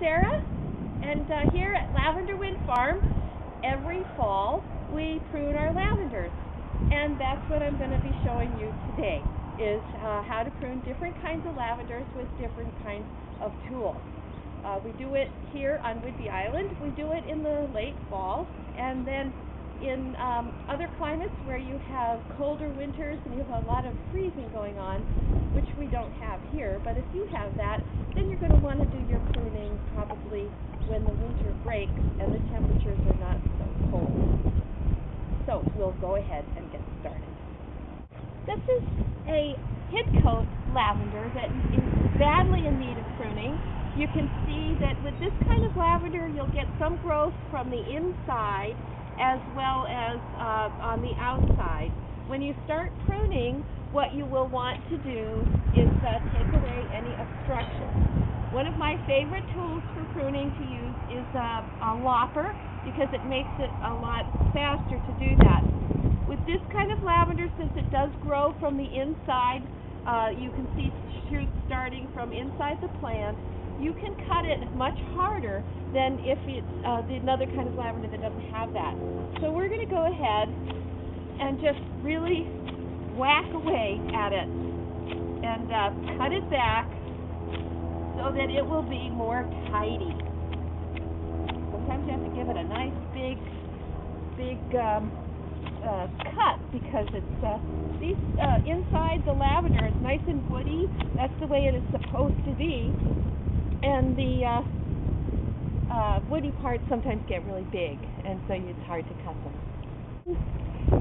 Sarah, and here at Lavender Wind Farm, every fall we prune our lavenders, and that's what I'm going to be showing you today, is how to prune different kinds of lavenders with different kinds of tools. We do it here on Whidbey Island. We do it in the late fall, and then in other climates where you have colder winters and you have a lot of freezing going on, which we don't have here, but if you have that, then you're going to want to do your pruning probably when the winter breaks and the temperatures are not so cold. So we'll go ahead and get started. This is a Hipcoat lavender that is badly in need of pruning. You can see that with this kind of lavender you'll get some growth from the inside as well as on the outside. When you start pruning, what you will want to do is take away any obstructions. One of my favorite tools for pruning to use is a lopper, because it makes it a lot faster to do that. With this kind of lavender, since it does grow from the inside, you can see shoots starting from inside the plant. You can cut it much harder than if it's another kind of lavender that doesn't have that. So we're going to go ahead and just really whack away at it and cut it back so that it will be more tidy. Sometimes you have to give it a nice big cut, because it's inside the lavender is nice and woody. That's the way it is supposed to be. And the woody parts sometimes get really big, and so it's hard to cut them.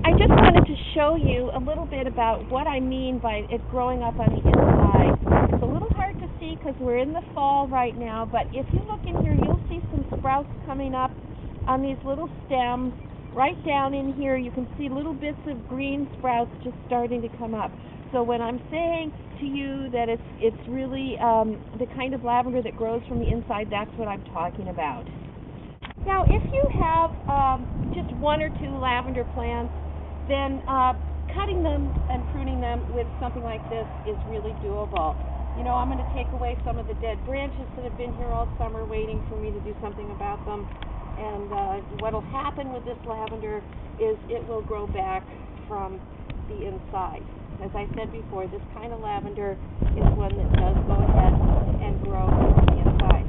I just wanted to show you a little bit about what I mean by it growing up on the inside. It's a little hard to see because we're in the fall right now, but if you look in here, you'll see some sprouts coming up on these little stems. Right down in here, you can see little bits of green sprouts just starting to come up. So when I'm saying to you that it's really the kind of lavender that grows from the inside, that's what I'm talking about. Now, if you have just one or two lavender plants, then cutting them and pruning them with something like this is really doable. You know, I'm going to take away some of the dead branches that have been here all summer waiting for me to do something about them. And what will happen with this lavender is it will grow back from the inside. As I said before, this kind of lavender is one that does go ahead and grow from the inside.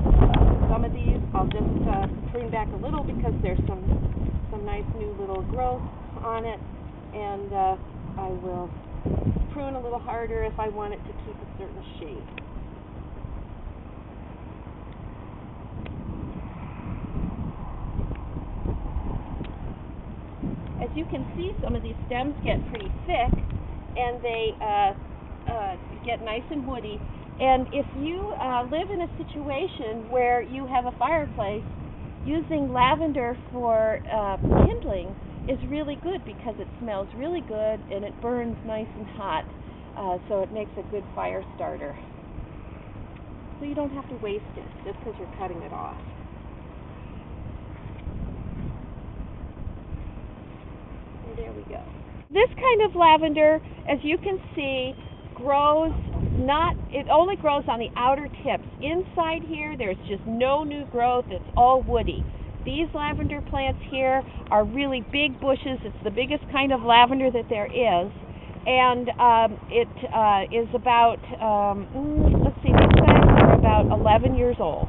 Some of these I'll just prune back a little because there's some nice new little growth on it, and I will prune a little harder if I want it to keep a certain shape. As you can see, some of these stems get pretty thick, and they get nice and woody. And if you live in a situation where you have a fireplace, using lavender for kindling is really good because it smells really good and it burns nice and hot, so it makes a good fire starter. So you don't have to waste it just because you're cutting it off. There we go. This kind of lavender, as you can see, grows it only grows on the outer tips. Inside here, there's just no new growth. It's all woody. These lavender plants here are really big bushes. It's the biggest kind of lavender that there is. And it is about, let's see, these guys are about 11 years old.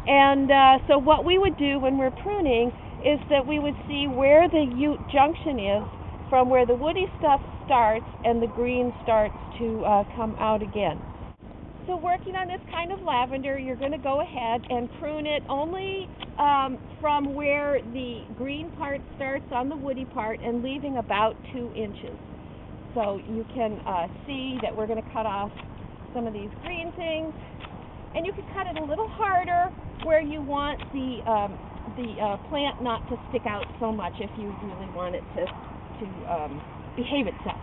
And so what we would do when we're pruning is that we would see where the junction is from where the woody stuff starts and the green starts to come out again. So working on this kind of lavender, you're going to go ahead and prune it only from where the green part starts on the woody part and leaving about 2 inches. So you can see that we're going to cut off some of these green things, and you can cut it a little harder where you want the plant not to stick out so much if you really want it to behave itself.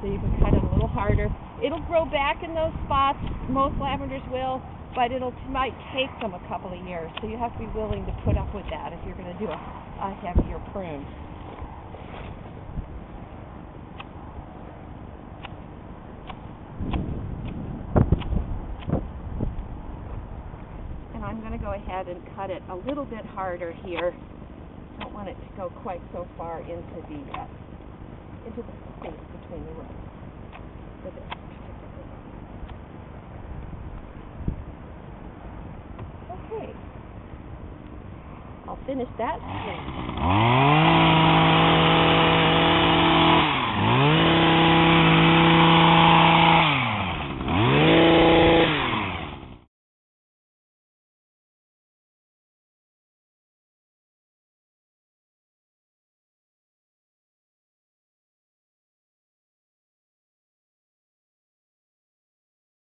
So you can cut it a little harder. It'll grow back in those spots. Most lavenders will, but might take them a couple of years. So you have to be willing to put up with that if you're going to do a heavier prune. And I'm going to go go ahead and cut it a little bit harder here. Don't want it to go quite so far into the space between the rows for this particular one. Okay. I'll finish that.